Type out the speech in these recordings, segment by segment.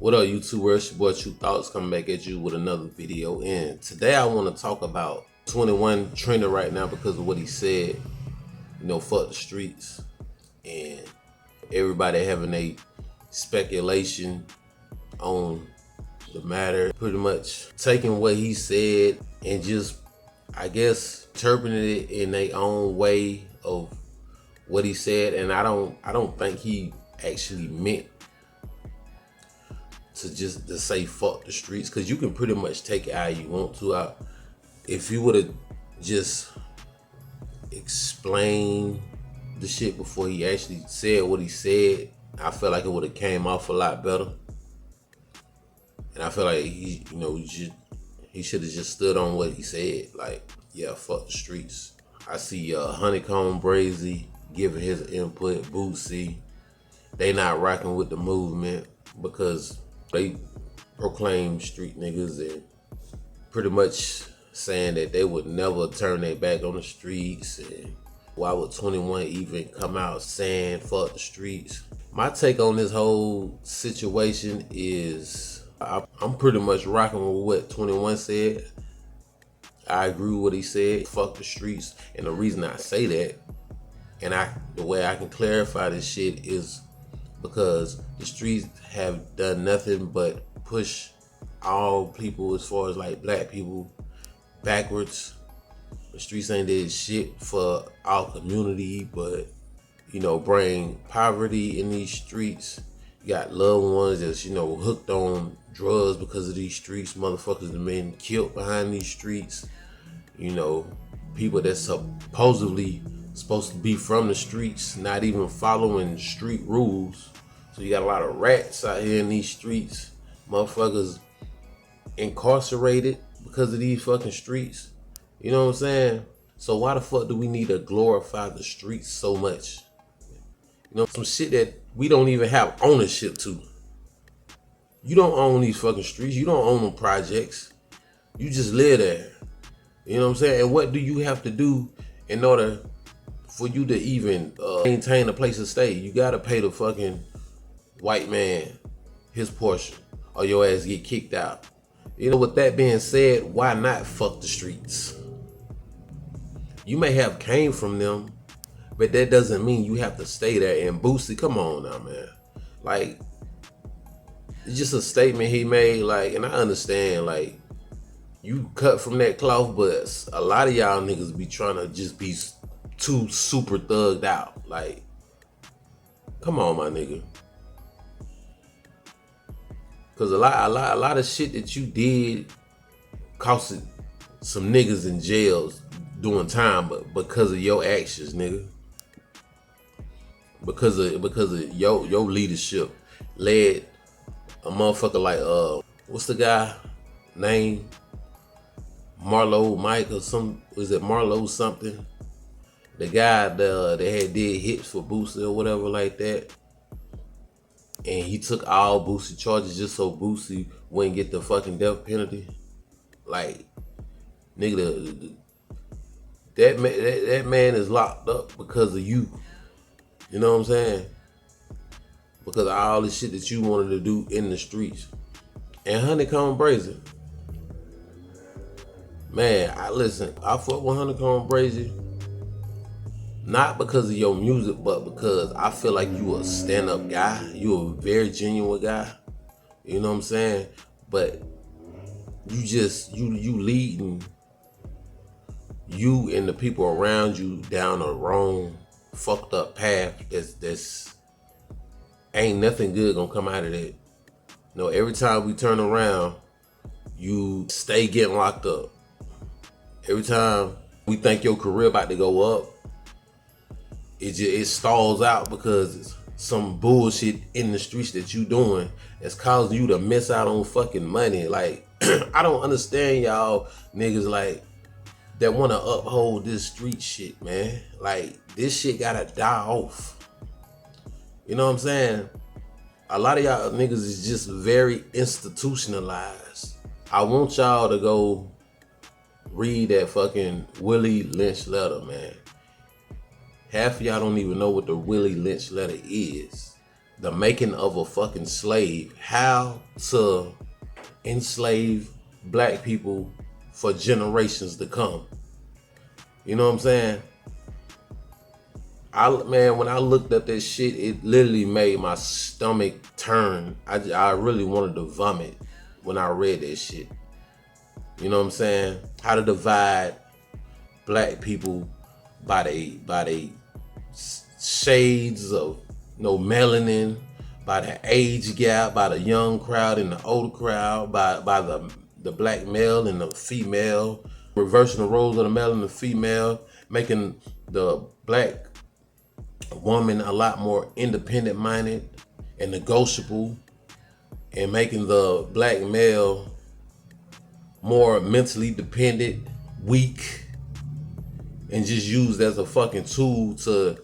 What up, YouTuber? It's your boy True Thoughts coming back at you with another video. And today I want to talk about 21 trending right now because of what he said. You know, fuck the streets. And everybody having a speculation on the matter. Pretty much taking what he said and just, I guess, interpreting it in their own way of what he said. And I don't think he actually meant to say fuck the streets, because you can pretty much take it how you want to. If you would have just explained the shit before he actually said what he said, I feel like it would have came off a lot better. And I feel like he should have just stood on what he said. Like, yeah, fuck the streets. I see Honeycomb Brazy giving his input. Boosie, they not rocking with the movement because they proclaim street niggas and pretty much saying that they would never turn their back on the streets. And why would 21 even come out saying fuck the streets? My take on this whole situation is I'm pretty much rocking with what 21 said. I agree with what he said, fuck the streets. And the reason I say that, and the way I can clarify this shit is because the streets have done nothing but push all people, as far as like black people, backwards. The streets ain't did shit for our community, but bring poverty in these streets. You got loved ones that's hooked on drugs because of these streets. Motherfuckers that been killed behind these streets. People that's supposedly supposed to be from the streets, not even following street rules. So you got a lot of rats out here in these streets. Motherfuckers incarcerated because of these fucking streets. You know what I'm saying? So why the fuck do we need to glorify the streets so much? Some shit that we don't even have ownership to. You don't own these fucking streets. You don't own them projects. You just live there. You know what I'm saying? And what do you have to do in order for you to even maintain a place to stay? You gotta pay the fucking white man his portion, or your ass get kicked out. With that being said, why not fuck the streets? You may have came from them, but that doesn't mean you have to stay there. And Boosie, come on now, man. Like, it's just a statement he made, like, and I understand, like, you cut from that cloth, but a lot of y'all niggas be trying to just be too super thugged out. Like, come on, my nigga. Cause a lot of shit that you did costed some niggas in jails doing time, but because of your actions, nigga. Because of your leadership led a motherfucker like what's the guy name? Marlo Mike or some, was it Marlo something? The guy that had did hits for Boosie or whatever like that. And he took all Boosie charges just so Boosie wouldn't get the fucking death penalty. Like, nigga, that man is locked up because of you. You know what I'm saying? Because of all the shit that you wanted to do in the streets. And Honeycomb Brazy, man, I fuck with Honeycomb Brazy. Not because of your music, but because I feel like you a stand-up guy. You a very genuine guy. You know what I'm saying? But you leading you and the people around you down a wrong, fucked up path. That's ain't nothing good gonna come out of that. Every time we turn around, you stay getting locked up. Every time we think your career about to go up, it stalls out because it's some bullshit in the streets that you doing that's causing you to miss out on fucking money. Like, I don't understand y'all niggas like that want to uphold this street shit, man. Like, this shit gotta die off. You know what I'm saying? A lot of y'all niggas is just very institutionalized. I want y'all to go read that fucking Willie Lynch letter, man. Half of y'all don't even know what the Willie Lynch letter is. the making of a fucking slave, how to enslave black people for generations to come. You know what I'm saying? Man, when I looked at that shit, it literally made my stomach turn. I really wanted to vomit when I read that shit. You know what I'm saying? How to divide black people by they shades of melanin, by the age gap, by the young crowd and the older crowd, by the black male and the female, reversing the roles of the male and the female, making the black woman a lot more independent minded and negotiable, and making the black male more mentally dependent, weak, and just used as a fucking tool to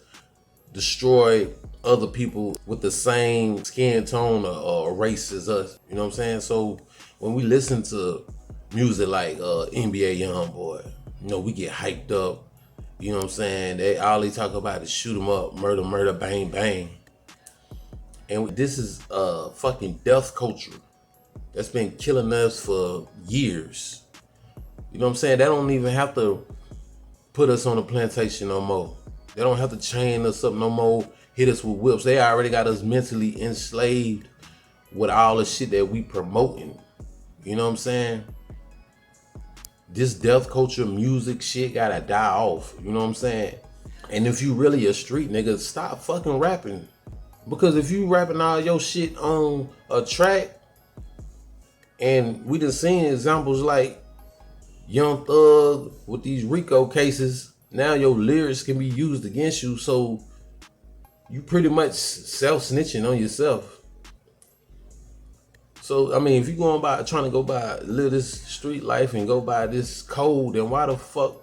destroy other people with the same skin tone or race as us. You know what I'm saying? So when we listen to music like NBA Youngboy, we get hyped up. You know what I'm saying? All they talk about is shoot 'em up, murder, murder, bang, bang. And this is fucking death culture that's been killing us for years. You know what I'm saying? They don't even have to put us on a plantation no more. They don't have to chain us up no more, hit us with whips. They already got us mentally enslaved with all the shit that we promoting. You know what I'm saying? This death culture music shit gotta die off. You know what I'm saying? And if you really a street nigga, stop fucking rapping. Because if you rapping all your shit on a track, and we done seen examples like Young Thug with these RICO cases, now your lyrics can be used against you, so you pretty much self-snitching on yourself. So, I mean, if you trying to go by, live this street life and go by this code, then why the fuck?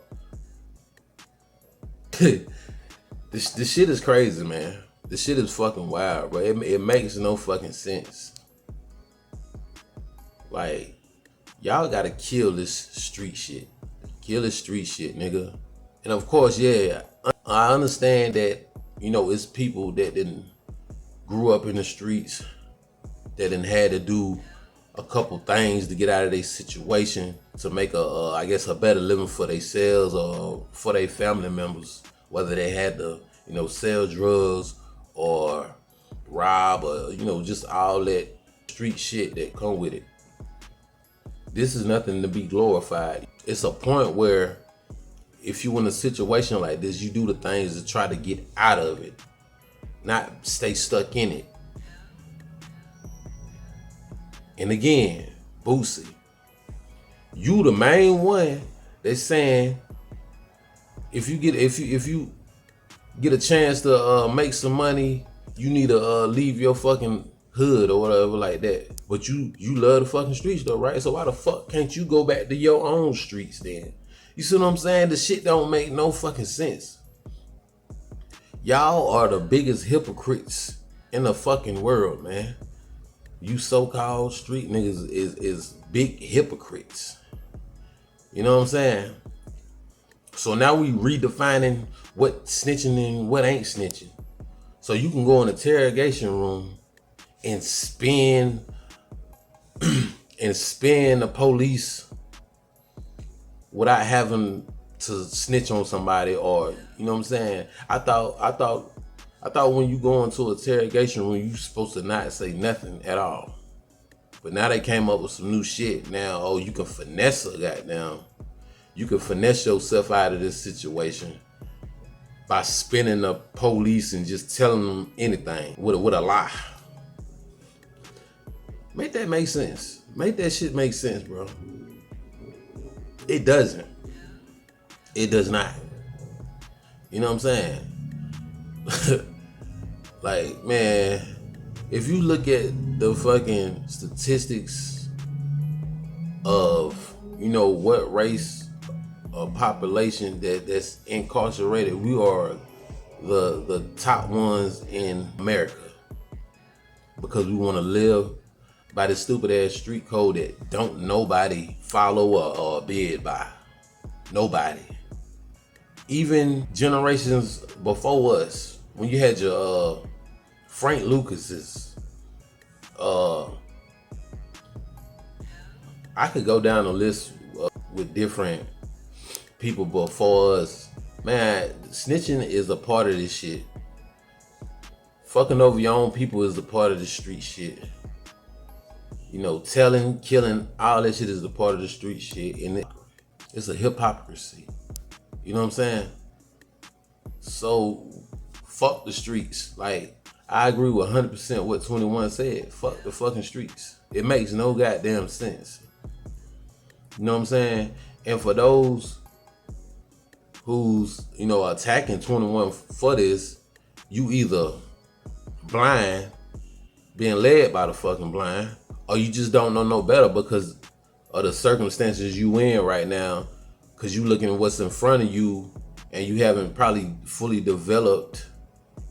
This shit is crazy, man. This shit is fucking wild, bro. It makes no fucking sense. Like, y'all gotta kill this street shit. Kill this street shit, nigga. And of course, yeah, I understand that, it's people that didn't grew up in the streets, that done had to do a couple things to get out of their situation to make a better living for themselves or for their family members, whether they had to, sell drugs or rob or, just all that street shit that come with it. This is nothing to be glorified. It's a point where if you in a situation like this, you do the things to try to get out of it, not stay stuck in it. And again, Boosie, you the main one that's saying if you get a chance to make some money, you need to leave your fucking hood or whatever like that. But you love the fucking streets though, right? So why the fuck can't you go back to your own streets then? You see what I'm saying? The shit don't make no fucking sense. Y'all are the biggest hypocrites in the fucking world, man. You so-called street niggas is big hypocrites. You know what I'm saying? So now we redefining what snitching and what ain't snitching. So you can go in the interrogation room and spin the police without having to snitch on somebody, or you know what I'm saying? I thought when you go into an interrogation room, you supposed to not say nothing at all. But now they came up with some new shit. Now, you can finesse a goddamn. You can finesse yourself out of this situation by spinning the police and just telling them anything with a lie. Make that make sense. Make that shit make sense, bro. It doesn't. It does not. You know what I'm saying? Like, man, if you look at the fucking statistics of, what race or population that's incarcerated, we are the top ones in America. Because we want to live by this stupid ass street code that don't nobody follow or abide by. Nobody. Even generations before us, when you had your Frank Lucas is, I could go down a list with different people, but for us, man, snitching is a part of this shit. Fucking over your own people is a part of the street shit. You know, telling, killing, all that shit is a part of the street shit, and it's a hypocrisy. You know what I'm saying? So, fuck the streets. Like, I agree with 100% what 21 said. Fuck the fucking streets. It makes no goddamn sense. You know what I'm saying? And for those who's, you know, attacking 21 for this, you either blind, being led by the fucking blind, or you just don't know no better because of the circumstances you in right now, because you looking at what's in front of you and you haven't probably fully developed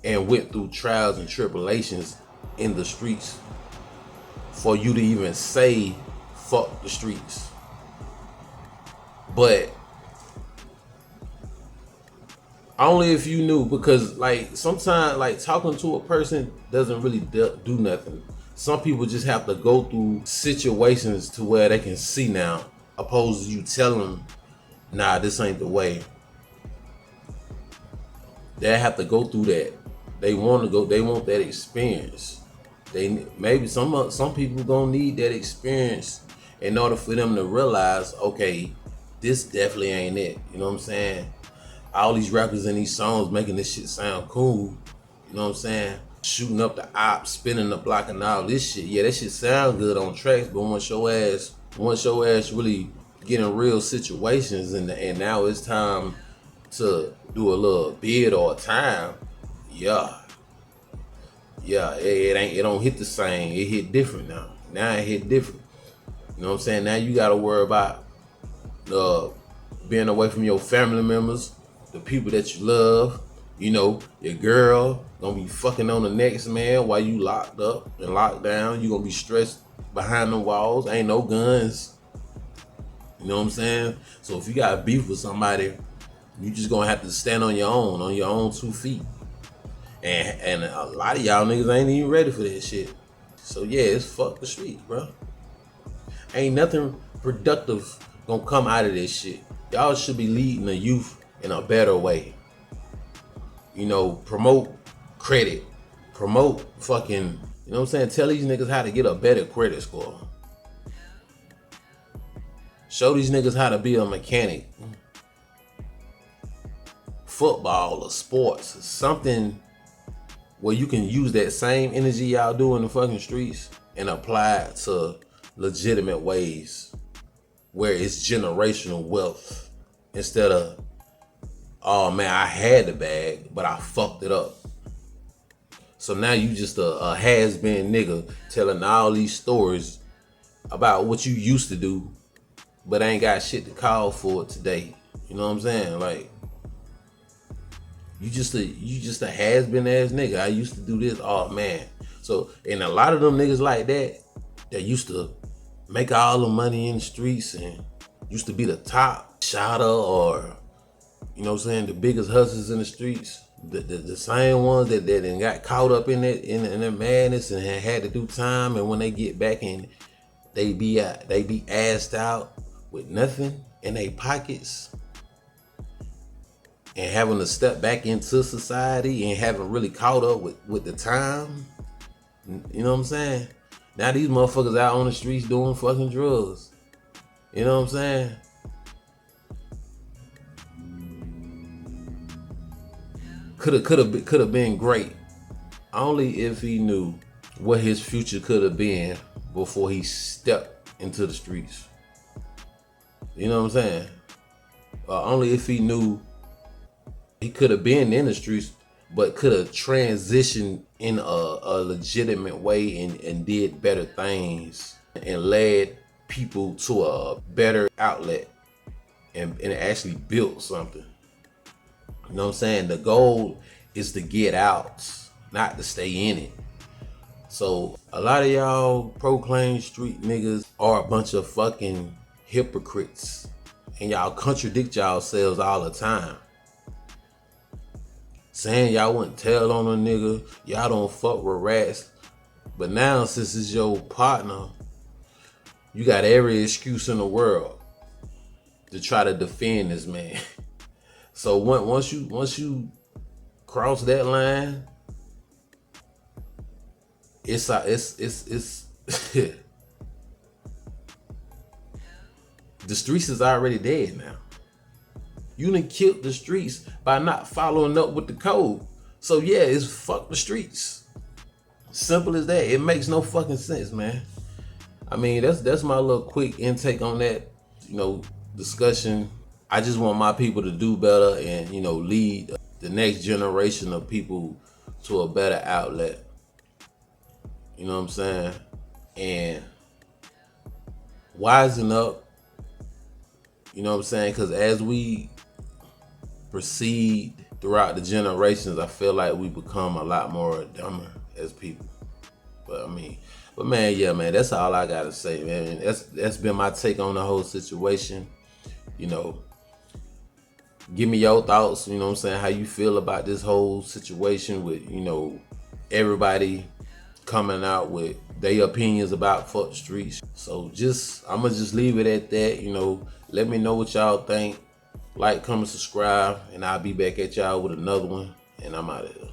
and went through trials and tribulations in the streets for you to even say fuck the streets. But only if you knew, because like sometimes like talking to a person doesn't really do nothing. Some people just have to go through situations to where they can see now, opposed to you telling them, nah, this ain't the way. They have to go through that. They want to go. They want that experience. They maybe some people gonna need that experience in order for them to realize, okay, this definitely ain't it. You know what I'm saying? All these rappers in these songs making this shit sound cool. You know what I'm saying? Shooting up the ops, spinning the block, and all this shit. Yeah, that shit sound good on tracks, but once your ass really get in real situations, and now it's time to do a little bid or a time. Yeah, it don't hit the same. It hit different now. Now it hit different. You know what I'm saying? Now you gotta worry about being away from your family members, the people that you love. You know, your girl gonna be fucking on the next man while you locked up and locked down. You gonna be stressed behind the walls. Ain't no guns. You know what I'm saying? So if you got beef with somebody, you just gonna have to stand on your own 2 feet. And a lot of y'all niggas ain't even ready for that shit. So yeah, it's fuck the streets, bro. Ain't nothing productive gonna come out of this shit. Y'all should be leading the youth in a better way. You know, promote credit. Promote fucking, you know what I'm saying? Tell these niggas how to get a better credit score. Show these niggas how to be a mechanic. Football or sports, something where you can use that same energy y'all do in the fucking streets and apply it to legitimate ways where it's generational wealth instead of, oh man, I had the bag, but I fucked it up. So now you just a has-been nigga telling all these stories about what you used to do, but ain't got shit to call for it today. You know what I'm saying? Like, you just a has-been ass nigga. I used to do this. Oh man. So, and a lot of them niggas like that used to make all the money in the streets and used to be the top shotter, or you know what I'm saying, the biggest hustlers in the streets, the same ones that got caught up in that in their madness and had to do time, and when they get back and they be assed out with nothing in their pockets and having to step back into society and haven't really caught up with the time. You know what I'm saying? Now these motherfuckers out on the streets doing fucking drugs. You know what I'm saying? Could have been great, only if he knew what his future could have been before he stepped into the streets. You know what I'm saying? Only if he knew he could have been in the streets, but could have transitioned in a legitimate way and did better things and led people to a better outlet and actually built something. You know what I'm saying? The goal is to get out, not to stay in it. So a lot of y'all proclaim street niggas are a bunch of fucking hypocrites, and y'all contradict yourselves all the time. saying y'all wouldn't tell on a nigga, y'all don't fuck with rats. But now, since it's your partner, you got every excuse in the world to try to defend this man. So once you cross that line, it's the streets is already dead now. You done killed the streets by not following up with the code. So yeah, it's fuck the streets. Simple as that. It makes no fucking sense, man. I mean, that's my little quick intake on that, discussion. I just want my people to do better and, lead the next generation of people to a better outlet. You know what I'm saying? And wisen up, you know what I'm saying? Because as we proceed throughout the generations, I feel like we become a lot more dumber as people. But man, yeah, man, that's all I gotta say, man. That's been my take on the whole situation. Give me your thoughts, you know what I'm saying, how you feel about this whole situation with, everybody coming out with their opinions about fuck the streets. So I'ma just leave it at that, let me know what y'all think. Like, comment, subscribe, and I'll be back at y'all with another one, and I'm out of here.